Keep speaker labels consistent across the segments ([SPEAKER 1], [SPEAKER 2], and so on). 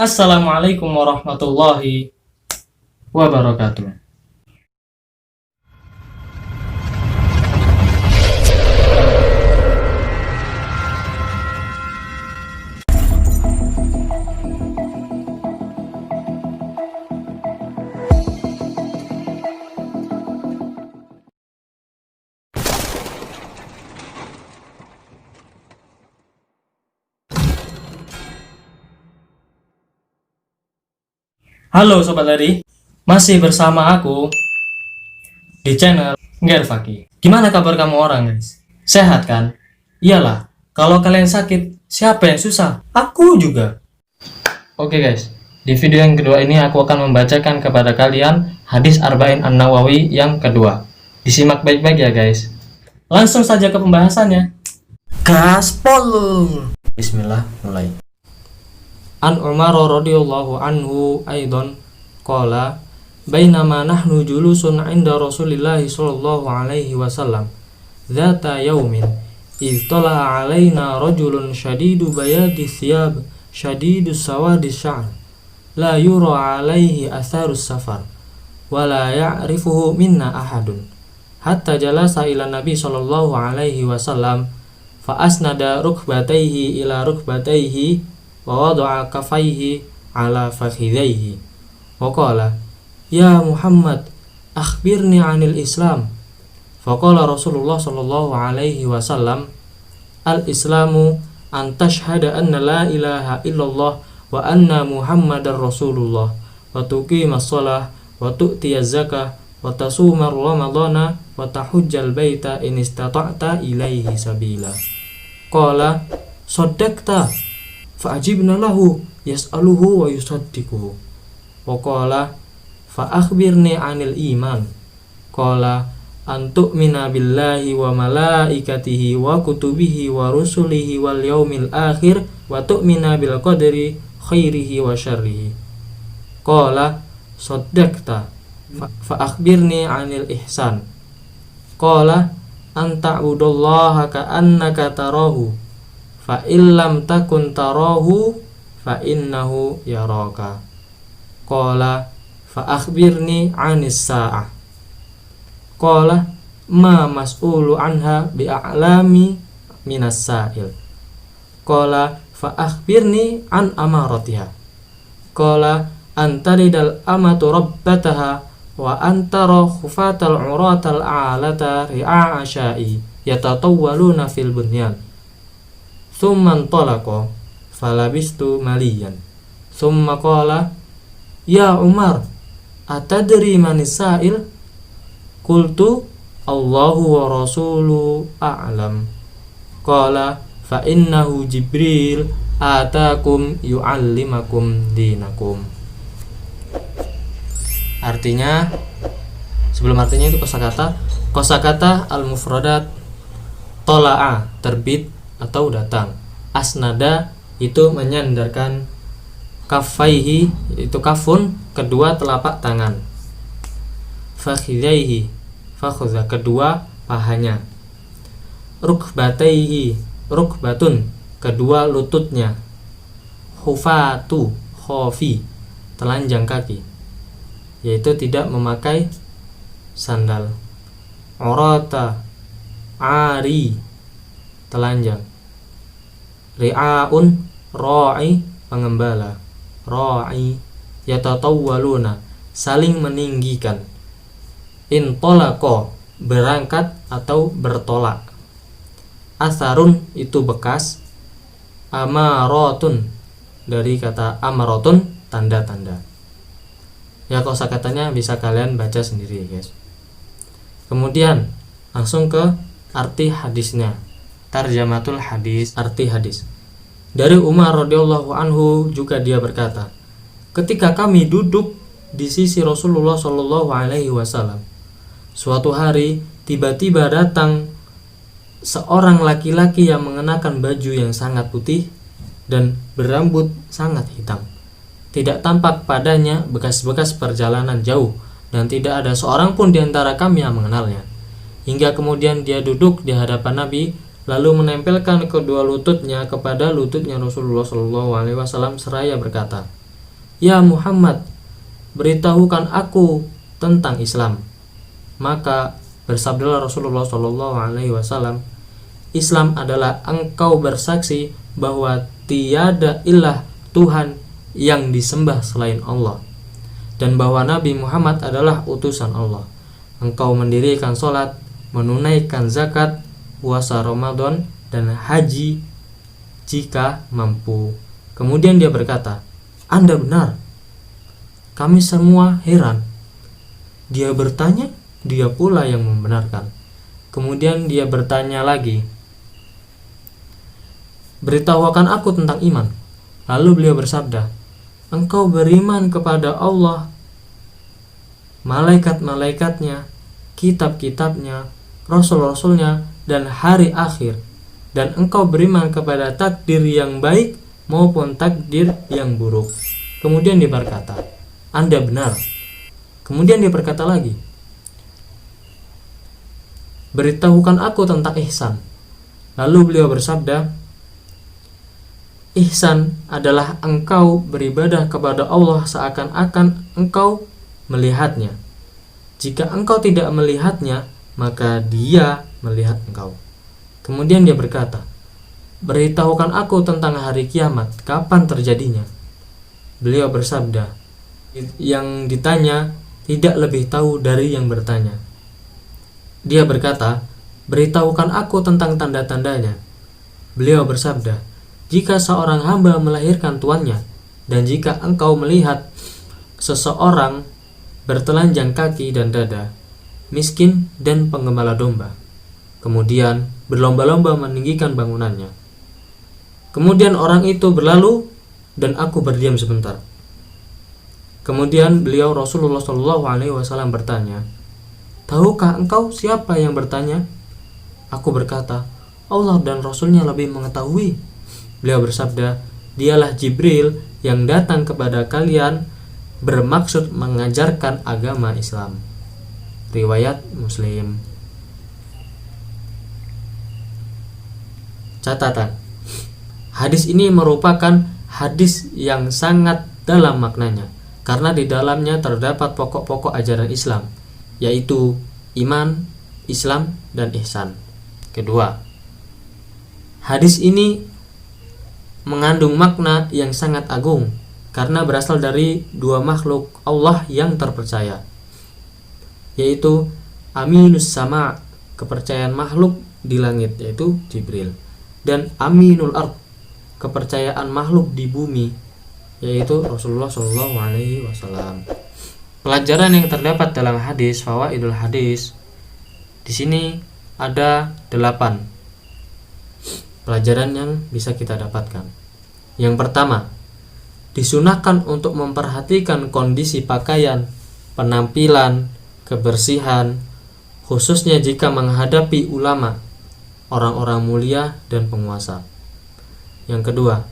[SPEAKER 1] Assalamualaikum warahmatullahi wabarakatuh. Halo Sobat Lari, masih bersama aku di channel Ngger Faki. Gimana kabar kamu orang guys? Sehat kan? Iyalah, kalau kalian sakit, siapa yang susah? Aku juga. Oke guys, di video yang kedua ini aku akan membacakan kepada kalian hadis Arba'in An-Nawawi yang kedua. Disimak baik-baik ya guys. Langsung saja ke pembahasannya. Gaspol. Bismillah, mulai. An Umar radhiyallahu anhu aidan qala bainama nahnu julusun 'inda Rasulillah sallallahu alaihi wasallam dzata yaumin idh tala'a 'alaina rajulun shadidu bayadi thiyab shadidu sawadi sya'r la yura 'alaihi atharus safar wa la ya'rifuhu minna ahadun hatta jalasa ila nabi sallallahu alaihi wasallam fa asnada rukbatayhi ila rukbatayhi wa wada'a kafaihi ala fakhidaihi wa qala ya Muhammad akhbirni 'anil Islam. Faqala Rasulullah sallallahu alaihi wasallam al-islamu an tashhada anna la ilaha illallah wa anna Muhammadar Rasulullah wa tuqimas shalah wa tu'tiyaz zakah wa tasuma ramadhana wa tahujjal baita in istata'ta ilaihi sabila. Qala saddaqta fa'ajibna lahu yas'aluhu wa yusaddiquhu wa qala fa akhbirni 'anil iman. Qala an tu'mina billahi wa malaikatihi wa kutubihi wa rusulihi wal yaumil akhir wa tu'mina bil qadri khairihi wa syarrihi. Qala saddaqta fa akhbirni 'anil ihsan. Qala an ta'budallaha ka'annaka tarahu fa illam takun tarahu fa innahu yaraka. Qala fa akhbirni 'anis sa'ah. Qala ma mas'ulu anha bi'a'lami minas sa'il. Qala fa akhbirni 'an amaratiha. Qala antaridal amatu rabbataha wa antara khufatal 'uratal 'alata ri'a asya'i yatatawwaluna fil bunyan. Thumman talaqa falabistu maliyan. Thumma qala ya Umar atadri manis sa'il? Qultu Allahu wa rasulu a'lam. Qala fa innahu Jibril atakum yu'allimakum dinakum. Artinya, sebelum artinya itu kosakata al-mufradat tola'a terbit atau datang, asnada itu menyandarkan, kafaihi itu kafun kedua telapak tangan, fakhidaihi fakhudha kedua pahanya, rukbataihi rukbatun kedua lututnya, hufatu khofi telanjang kaki, yaitu tidak memakai sandal, urata ari telanjang, ri'aun ra'i pengembala, ra'i yatatawwaluna saling meninggikan, intolaqa berangkat atau bertolak, asarun itu bekas, amaratun dari kata amaratun tanda-tanda. Ya kosakatanya bisa kalian baca sendiri ya guys. Kemudian langsung ke arti hadisnya. Tarjamatul hadis, arti hadis. Dari Umar radhiyallahu anhu juga dia berkata, ketika kami duduk di sisi Rasulullah sallallahu alaihi wasallam, suatu hari tiba-tiba datang seorang laki-laki yang mengenakan baju yang sangat putih dan berambut sangat hitam. Tidak tampak padanya bekas-bekas perjalanan jauh dan tidak ada seorang pun di antara kami yang mengenalnya. Hingga kemudian dia duduk di hadapan Nabi, lalu menempelkan kedua lututnya kepada lututnya Rasulullah SAW seraya berkata, "Ya Muhammad, beritahukan aku tentang Islam." Maka bersabdalah Rasulullah SAW, "Islam adalah engkau bersaksi bahwa tiada ilah Tuhan yang disembah selain Allah, dan bahwa Nabi Muhammad adalah utusan Allah. Engkau mendirikan sholat, menunaikan zakat, puasa Ramadan, dan haji jika mampu." Kemudian dia berkata, "Anda benar." Kami semua heran. Dia bertanya, dia pula yang membenarkan. Kemudian dia bertanya lagi, "Beritahukan aku tentang iman." Lalu beliau bersabda, "Engkau beriman kepada Allah, malaikat-malaikatnya, kitab-kitabnya, rasul-rasulnya, dan hari akhir, dan engkau beriman kepada takdir yang baik maupun takdir yang buruk." Kemudian dia berkata, "Anda benar." Kemudian dia berkata lagi, "Beritahukan aku tentang ihsan." Lalu beliau bersabda, "Ihsan adalah engkau beribadah kepada Allah seakan-akan engkau melihatnya. Jika engkau tidak melihatnya, maka Dia melihat engkau." Kemudian dia berkata, "Beritahukan aku tentang hari kiamat, kapan terjadinya?" Beliau bersabda, yang ditanya tidak lebih tahu dari yang bertanya. Dia berkata, "Beritahukan aku tentang tanda-tandanya." Beliau bersabda, "Jika seorang hamba melahirkan tuannya, dan jika engkau melihat seseorang bertelanjang kaki dan dada, miskin dan penggembala domba, kemudian berlomba-lomba meninggikan bangunannya. Kemudian orang itu berlalu dan aku berdiam sebentar." Kemudian beliau Rasulullah SAW bertanya, "Tahukah engkau siapa yang bertanya?" Aku berkata, "Allah dan Rasulnya lebih mengetahui." Beliau bersabda, "Dialah Jibril yang datang kepada kalian bermaksud mengajarkan agama Islam." Riwayat Muslim. Catatan: hadis ini merupakan hadis yang sangat dalam maknanya, karena di dalamnya terdapat pokok-pokok ajaran Islam, yaitu iman, Islam, dan ihsan. Kedua, hadis ini mengandung makna yang sangat agung karena berasal dari dua makhluk Allah yang terpercaya, yaitu Aminus Sama, kepercayaan makhluk di langit yaitu Jibril, dan Aminul Ard, kepercayaan makhluk di bumi yaitu Rasulullah SAW. Pelajaran yang terdapat dalam hadis Fawaidul Hadis, di sini ada 8 pelajaran yang bisa kita dapatkan. Yang pertama, disunahkan untuk memperhatikan kondisi pakaian, penampilan, kebersihan, khususnya jika menghadapi ulama, orang-orang mulia, dan penguasa. Yang kedua,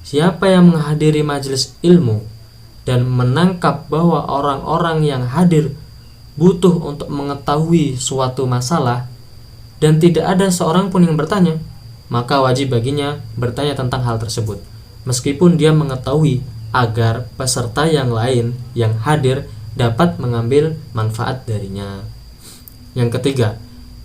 [SPEAKER 1] siapa yang menghadiri majelis ilmu dan menangkap bahwa orang-orang yang hadir butuh untuk mengetahui suatu masalah dan tidak ada seorang pun yang bertanya, maka wajib baginya bertanya tentang hal tersebut, meskipun dia mengetahui, agar peserta yang lain yang hadir dapat mengambil manfaat darinya. Yang ketiga,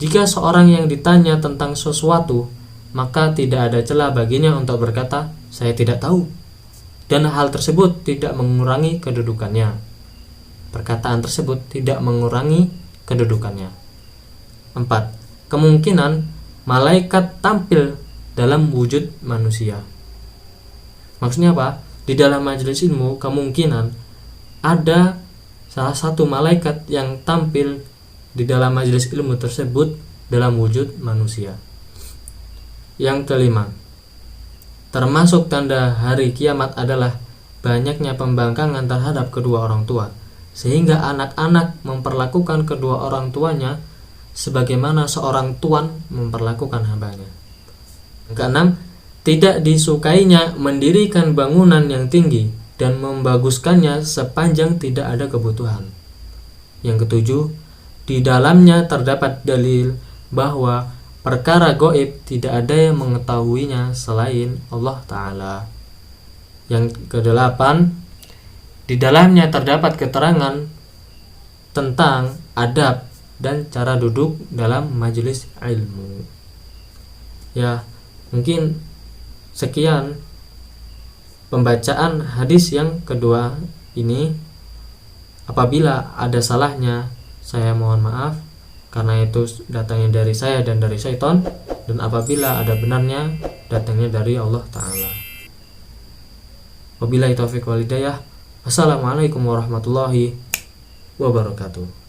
[SPEAKER 1] jika seorang yang ditanya tentang sesuatu, maka tidak ada celah baginya untuk berkata, "Saya tidak tahu," dan hal tersebut tidak mengurangi kedudukannya. Perkataan tersebut tidak mengurangi kedudukannya. 4. Kemungkinan malaikat tampil dalam wujud manusia. Maksudnya apa? Di dalam majelis ilmu kemungkinan ada salah satu malaikat yang tampil di dalam majelis ilmu tersebut dalam wujud manusia. Yang kelima, termasuk tanda hari kiamat adalah banyaknya pembangkangan terhadap kedua orang tua, sehingga anak-anak memperlakukan kedua orang tuanya sebagaimana seorang tuan memperlakukan hambanya. Yang keenam, tidak disukainya mendirikan bangunan yang tinggi dan membaguskannya sepanjang tidak ada kebutuhan. Yang ketujuh, di dalamnya terdapat dalil bahwa perkara gaib tidak ada yang mengetahuinya selain Allah Ta'ala. Yang kedelapan, di dalamnya terdapat keterangan tentang adab dan cara duduk dalam majelis ilmu. Ya, mungkin sekian pembacaan hadis yang kedua ini. Apabila ada salahnya, saya mohon maaf, karena itu datangnya dari saya dan dari syaitan, dan apabila ada benarnya, datangnya dari Allah Ta'ala. Wabillahi taufiq wal hidayah. Wassalamualaikum warahmatullahi wabarakatuh.